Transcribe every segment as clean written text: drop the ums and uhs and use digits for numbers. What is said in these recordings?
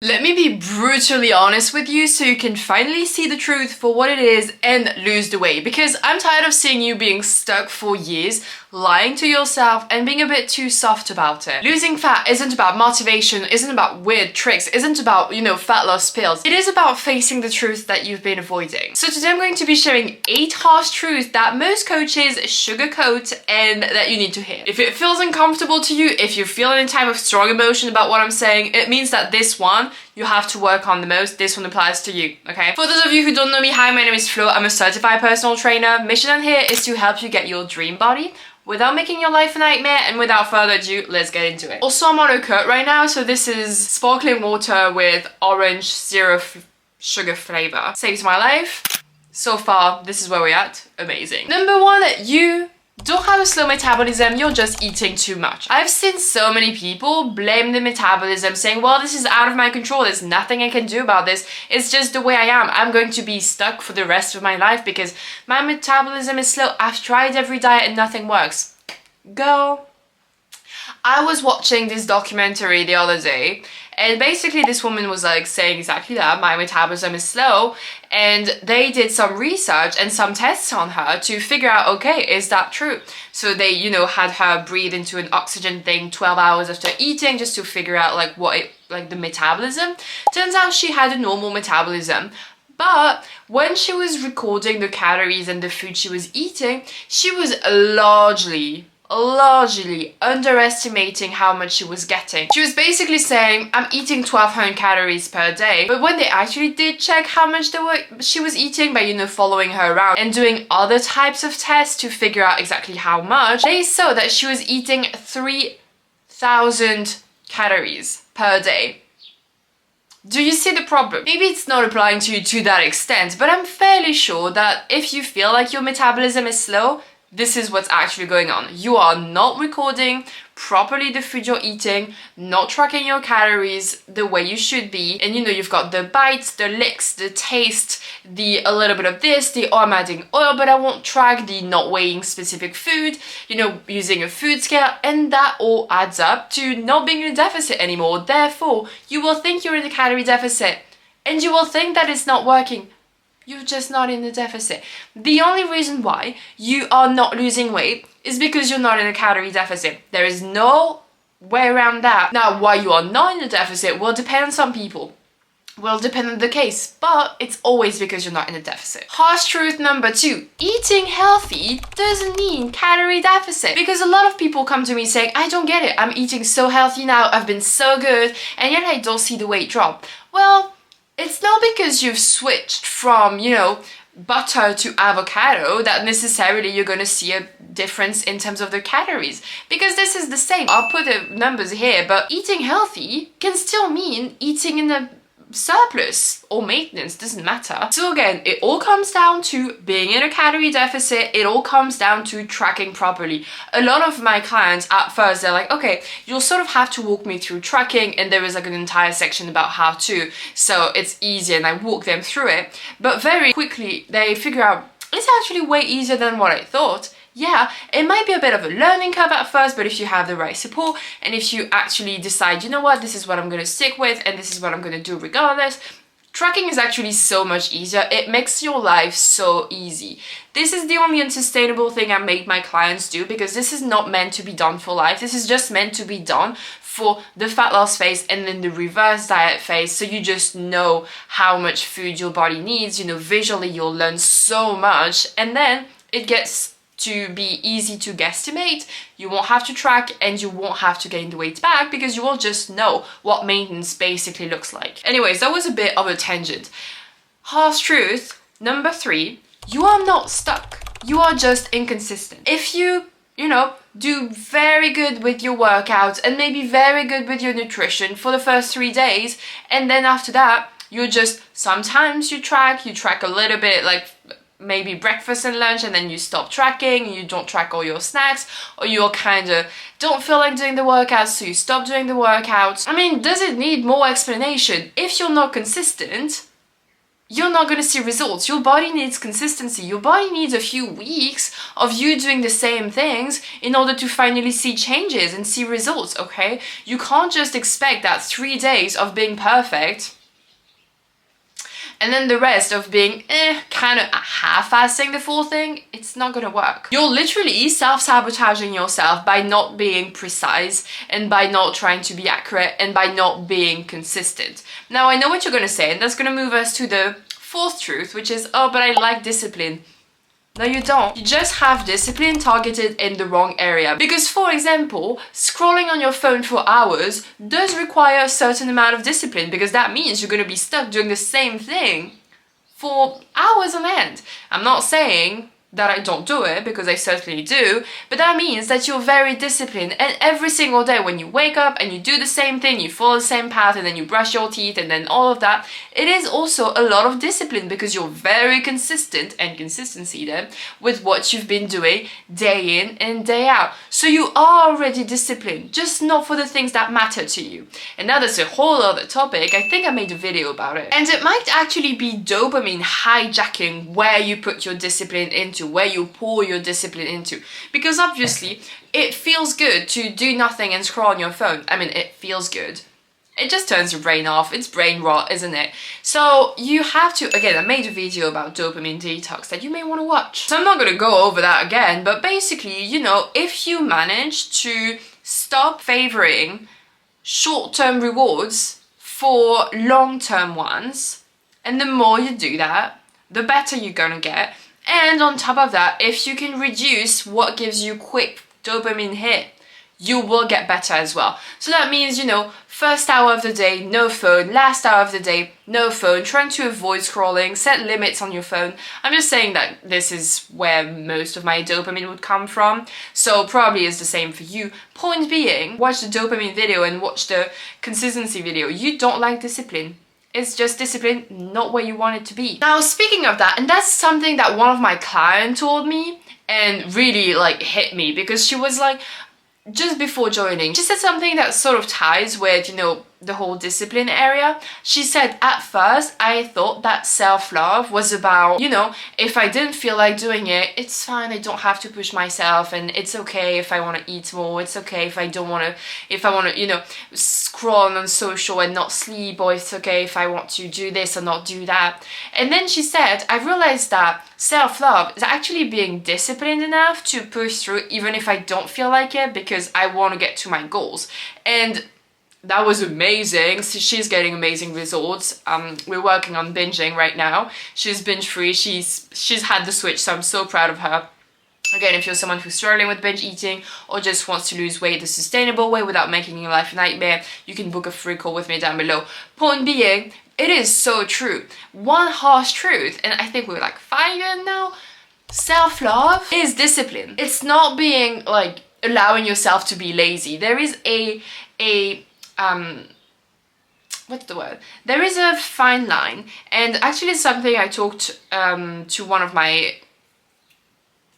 Let me be brutally honest with you so you can finally see the truth for what it is and lose the weight, because I'm tired of seeing you being stuck for years, lying to yourself and being a bit too soft about it. Losing fat isn't about motivation, isn't about weird tricks, isn't about, fat loss pills. It is about facing the truth that you've been avoiding. So today I'm going to be sharing 8 harsh truths that most coaches sugarcoat and that you need to hear. If it feels uncomfortable to you, if you feel any type of strong emotion about what I'm saying, it means that this one you have to work on the most. This one applies to you, okay? For those of you who don't know me, hi, my name is Flo. I'm a certified personal trainer. Mission on here is to help you get your dream body without making your life a nightmare, and without further ado, let's get into it. Also, I'm on a cut right now, so this is sparkling water with orange zero sugar flavor. Saves my life. So far, this is where we're at. Amazing. Number 1, you don't have a slow metabolism, you're just eating too much. I've seen so many people blame the metabolism, saying, well, this is out of my control, there's nothing I can do about this, it's just the way I am. I'm going to be stuck for the rest of my life because my metabolism is slow. I've tried every diet and nothing works. Girl, I was watching this documentary the other day, and basically this woman was like saying exactly that, my metabolism is slow, and they did some research and some tests on her to figure out, okay, is that true? So they, had her breathe into an oxygen thing 12 hours after eating just to figure out the metabolism. Turns out she had a normal metabolism. But when she was recording the calories and the food she was eating, she was largely underestimating how much she was getting. She was basically saying, I'm eating 1200 calories per day, but when they actually did check how much she was eating by, following her around and doing other types of tests to figure out exactly how much, they saw that she was eating 3000 calories per day. Do you see the problem? Maybe it's not applying to you to that extent, but I'm fairly sure that if you feel like your metabolism is slow, this is what's actually going on. You are not recording properly the food you're eating, not tracking your calories the way you should be, and you've got the bites, the licks, the taste, a little bit of this, I'm adding oil but I won't track, the not weighing specific food, using a food scale, and that all adds up to not being in a deficit anymore. Therefore, you will think you're in a calorie deficit and you will think that it's not working. You're just not in the deficit. The only reason why you are not losing weight is because you're not in a calorie deficit. There is no way around that. Now, why you are not in the deficit will depend on some people. Will depend on the case, but it's always because you're not in a deficit. Harsh truth number 2. Eating healthy doesn't mean calorie deficit. Because a lot of people come to me saying, I don't get it. I'm eating so healthy now. I've been so good, and yet I don't see the weight drop. Well, it's not because you've switched from, butter to avocado that necessarily you're going to see a difference in terms of the calories. Because this is the same. I'll put the numbers here, but eating healthy can still mean eating in a surplus or maintenance, doesn't matter. So again, it all comes down to being in a calorie deficit. It all comes down to tracking properly. A lot of my clients at first, they're like, okay, you'll sort of have to walk me through tracking, and there is an entire section about how to, so it's easy, and I walk them through it. But very quickly they figure out it's actually way easier than what I thought. Yeah, it might be a bit of a learning curve at first, but if you have the right support, and if you actually decide, this is what I'm going to stick with, and this is what I'm going to do regardless, tracking is actually so much easier. It makes your life so easy. This is the only unsustainable thing I make my clients do, because this is not meant to be done for life. This is just meant to be done for the fat loss phase and then the reverse diet phase, so you just know how much food your body needs. Visually you'll learn so much, and then it gets to be easy to guesstimate. You won't have to track, and you won't have to gain the weight back, because you will just know what maintenance basically looks like. Anyways, that was a bit of a tangent. Harsh truth number 3, you are not stuck. You are just inconsistent. If you do very good with your workouts and maybe very good with your nutrition for the first 3 days, and then after that, sometimes you track a little bit, like maybe breakfast and lunch, and then you stop tracking, you don't track all your snacks, or you're kind of don't feel like doing the workouts, so you stop doing the workouts. I mean, does it need more explanation? If you're not consistent, you're not going to see results. Your body needs consistency. Your body needs a few weeks of you doing the same things in order to finally see changes and see results, okay? You can't just expect that 3 days of being perfect and then the rest of being kind of half-assing the full thing. It's not gonna work. You're literally self-sabotaging yourself by not being precise and by not trying to be accurate and by not being consistent. Now, I know what you're gonna say, and that's gonna move us to the fourth truth, which is, oh, but I like discipline. No, you don't. You just have discipline targeted in the wrong area. Because, for example, scrolling on your phone for hours does require a certain amount of discipline, because that means you're going to be stuck doing the same thing for hours on end. I'm not saying that I don't do it, because I certainly do, but that means that you're very disciplined, and every single day when you wake up and you do the same thing, you follow the same path, and then you brush your teeth, and then all of that, it is also a lot of discipline, because you're very consistent, and consistency then, with what you've been doing day in and day out. So you are already disciplined, just not for the things that matter to you. And now that's a whole other topic. I think I made a video about it. And it might actually be dopamine hijacking where you put your discipline into, where you pour your discipline into, because obviously it feels good to do nothing and scroll on your phone. I mean, it feels good. It just turns your brain off. It's brain rot, isn't it? So you have to, again, I made a video about dopamine detox that you may want to watch. So I'm not going to go over that again, but basically, you know, if you manage to stop favoring short-term rewards for long-term ones, and the more you do that, the better you're going to get. And on top of that, if you can reduce what gives you quick dopamine hit, you will get better as well. So that means, you know, first hour of the day, no phone. Last hour of the day, no phone. Trying to avoid scrolling, set limits on your phone. I'm just saying that this is where most of my dopamine would come from. So probably is the same for you. Point being, watch the dopamine video and watch the consistency video. You don't like discipline. It's just discipline, not where you want it to be. Now, speaking of that, and that's something that one of my clients told me and really like hit me, because she was like, just before joining, she said something that sort of ties with, you know, the whole discipline area. She said, at first, I thought that self-love was about, you know, if I didn't feel like doing it, it's fine, I don't have to push myself, and it's okay if I want to eat more, it's okay if I don't want to, if I want to, you know, scroll on social and not sleep, or it's okay if I want to do this or not do that. And then she said, I realized that self-love is actually being disciplined enough to push through even if I don't feel like it, because I want to get to my goals. And that was amazing. So she's getting amazing results. We're working on binging right now. She's binge free. She's had the switch, so I'm so proud of her. Again, if you're someone who's struggling with binge eating or just wants to lose weight the sustainable way without making your life a nightmare, you can book a free call with me down below. Point being, it is so true. One harsh truth, and I think we're like 5 years now, self-love is discipline. It's not being like allowing yourself to be lazy. There is what's the word? There is a fine line, and actually it's something I talked to one of my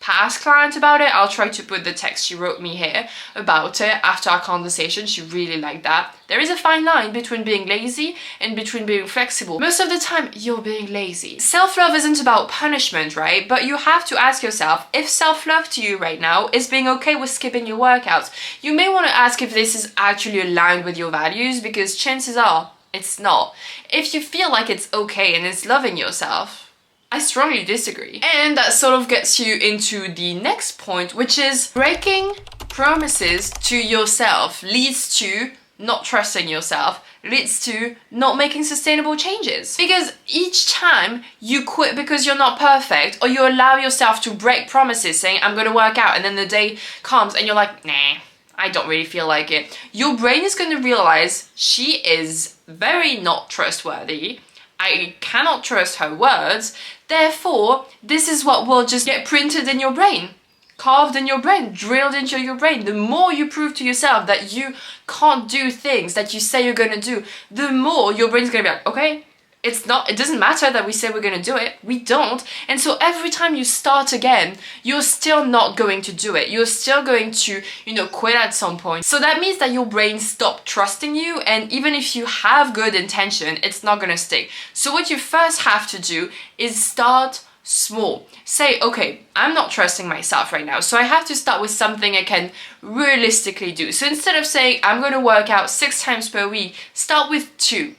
past clients about it. I'll try to put the text she wrote me here about it after our conversation. She really liked that. There is a fine line between being lazy and between being flexible. Most of the time, you're being lazy. Self-love isn't about punishment, right? But you have to ask yourself, if self-love to you right now is being okay with skipping your workouts, you may want to ask if this is actually aligned with your values, because chances are it's not. If you feel like it's okay and it's loving yourself, I strongly disagree. And that sort of gets you into the next point, which is breaking promises to yourself leads to not trusting yourself, leads to not making sustainable changes. Because each time you quit because you're not perfect, or you allow yourself to break promises saying, I'm gonna work out, and then the day comes and you're like, nah, I don't really feel like it. Your brain is gonna realize she is very not trustworthy. I cannot trust her words. Therefore, this is what will just get printed in your brain, carved in your brain, drilled into your brain. The more you prove to yourself that you can't do things that you say you're gonna do, the more your brain's gonna be like, okay, It doesn't matter that we say we're going to do it. We don't. And so every time you start again, you're still not going to do it. You're still going to, quit at some point. So that means that your brain stopped trusting you. And even if you have good intention, it's not going to stick. So what you first have to do is start small. Say, okay, I'm not trusting myself right now, so I have to start with something I can realistically do. So instead of saying I'm going to work out 6 times per week, start with 2.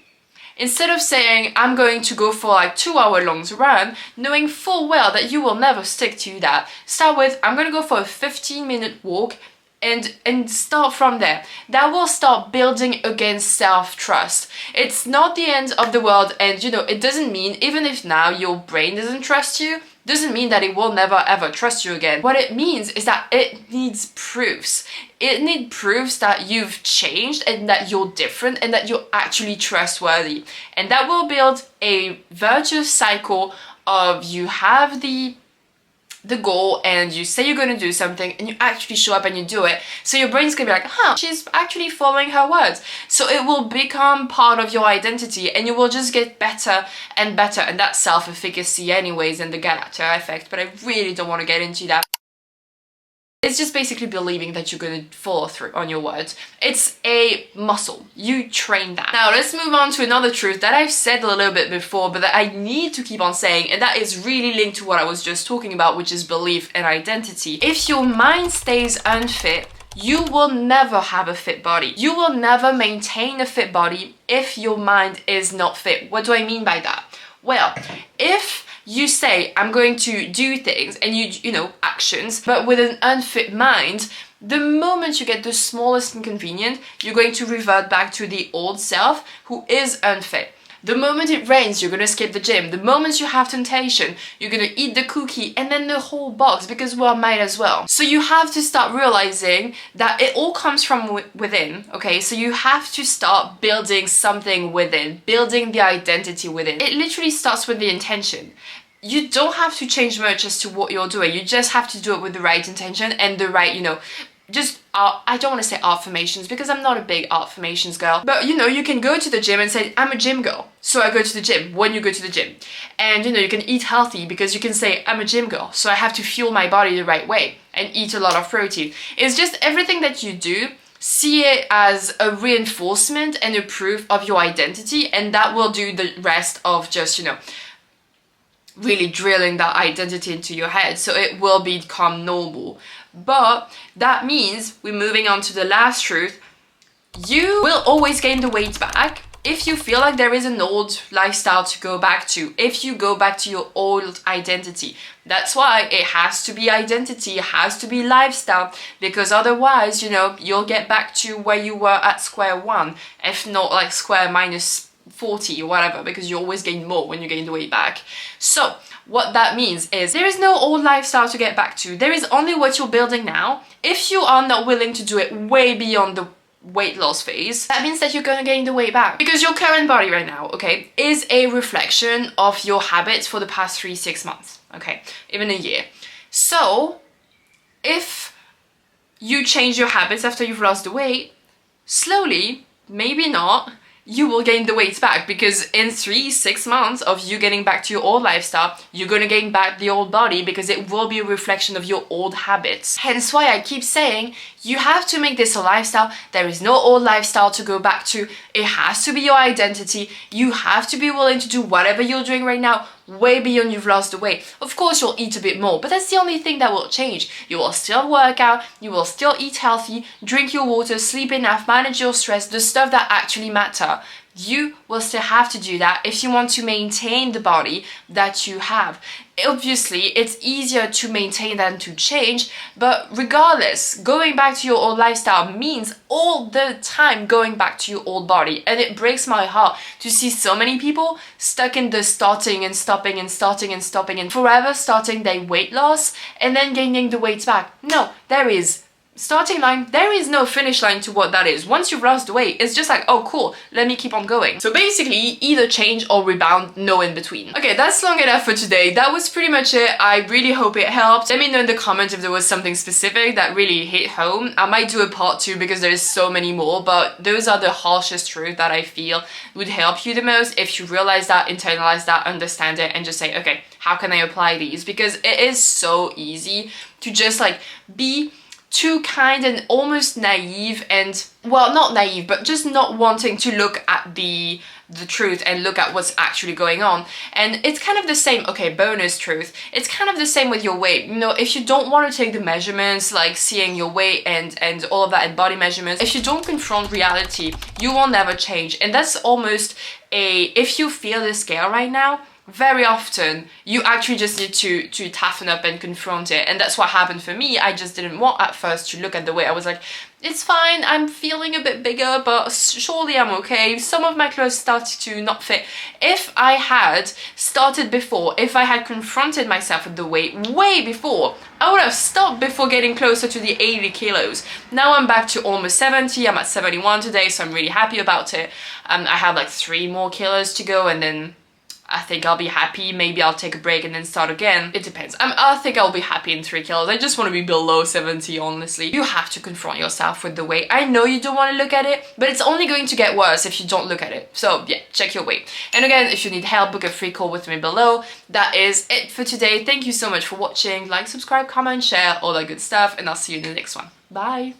Instead of saying I'm going to go for like 2-hour long run, knowing full well that you will never stick to that, start with I'm going to go for a 15-minute walk and start from there. That will start building against self-trust. It's not the end of the world, and it doesn't mean, even if now your brain doesn't trust you, doesn't mean that it will never ever trust you again. What it means is that it needs proofs. It needs proofs that you've changed and that you're different and that you're actually trustworthy. And that will build a virtuous cycle of you have the goal and you say you're going to do something and you actually show up and you do it. So your brain's going to be like, she's actually following her words. So it will become part of your identity and you will just get better and better. And that's self-efficacy anyways, and the Galata effect. But I really don't want to get into that. It's just basically believing that you're going to follow through on your words. It's a muscle. You train that. Now let's move on to another truth that I've said a little bit before, but that I need to keep on saying, and that is really linked to what I was just talking about, which is belief and identity. If your mind stays unfit, you will never have a fit body. You will never maintain a fit body if your mind is not fit. What do I mean by that? Well, if you say, I'm going to do things, and actions, but with an unfit mind, the moment you get the smallest inconvenience, you're going to revert back to the old self who is unfit. The moment it rains, you're going to skip the gym. The moment you have temptation, you're going to eat the cookie and then the whole box, because well, might as well. So you have to start realizing that it all comes from within, okay? So you have to start building something within, building the identity within. It literally starts with the intention. You don't have to change much as to what you're doing. You just have to do it with the right intention and the right, I don't want to say affirmations because I'm not a big affirmations girl, but you can go to the gym and say, I'm a gym girl, so I go to the gym when you go to the gym. And you can eat healthy because you can say, I'm a gym girl, so I have to fuel my body the right way and eat a lot of protein. It's just everything that you do, see it as a reinforcement and a proof of your identity, and that will do the rest of just, really drilling that identity into your head, so it will become normal. But that means we're moving on to the last truth. You will always gain the weight back if you feel like there is an old lifestyle to go back to, if you go back to your old identity. That's why it has to be identity, it has to be lifestyle, because otherwise, you'll get back to where you were at square one, if not like square minus 40 or whatever, because you always gain more when you gain the weight back. So what that means is there is no old lifestyle to get back to. There is only what you're building now. If you are not willing to do it way beyond the weight loss phase, that means that you're gonna gain the weight back, because your current body right now, okay, is a reflection of your habits for the past 3-6 months, okay, even a year. So if you change your habits after you've lost the weight, slowly, maybe not, you will gain the weight back, because in 3-6 months of you getting back to your old lifestyle, you're gonna gain back the old body, because it will be a reflection of your old habits. Hence why I keep saying you have to make this a lifestyle. There is no old lifestyle to go back to. It has to be your identity. You have to be willing to do whatever you're doing right now way beyond you've lost the weight. Of course you'll eat a bit more, but that's the only thing that will change. You will still work out, you will still eat healthy, drink your water, sleep enough, manage your stress, the stuff that actually matter. You will still have to do that if you want to maintain the body that you have. Obviously, it's easier to maintain than to change, but regardless, going back to your old lifestyle means all the time going back to your old body. And it breaks my heart to see so many people stuck in the starting and stopping and starting and stopping and forever starting their weight loss and then gaining the weight back. No, there is starting line, there is no finish line to what that is. Once you've lost the weight, it's just like, oh cool, let me keep on going. So basically, either change or rebound, no in between. Okay, that's long enough for today. That was pretty much it. I really hope it helped. Let me know in the comments if there was something specific that really hit home. I might do a part 2 because there's so many more, but those are the harshest truths that I feel would help you the most if you realize that, internalize that, understand it, and just say, okay, how can I apply these? Because it is so easy to just like be too kind and almost naive, and well, not naive, but just not wanting to look at the truth and look at what's actually going on. And it's kind of the same, okay, bonus truth, it's kind of the same with your weight. You know, if you don't want to take the measurements, like seeing your weight and all of that, and body measurements, if you don't confront reality, you will never change. And that's almost if you feel the scale right now, very often you actually just need to toughen up and confront it. And that's what happened for me. I just didn't want at first to look at the weight. I was like, it's fine, I'm feeling a bit bigger, but surely I'm okay. Some of my clothes started to not fit. If I had started before, if I had confronted myself with the weight way before, I would have stopped before getting closer to the 80 kilos. Now I'm back to almost 70, I'm at 71 today, so I'm really happy about it. I have like 3 more kilos to go, and then I think I'll be happy. Maybe I'll take a break and then start again. It depends. I think I'll be happy in 3 kilos. I just want to be below 70, honestly. You have to confront yourself with the weight. I know you don't want to look at it, but it's only going to get worse if you don't look at it. So yeah, check your weight. And again, if you need help, book a free call with me below. That is it for today. Thank you so much for watching. Like, subscribe, comment, share, all that good stuff, and I'll see you in the next one. Bye!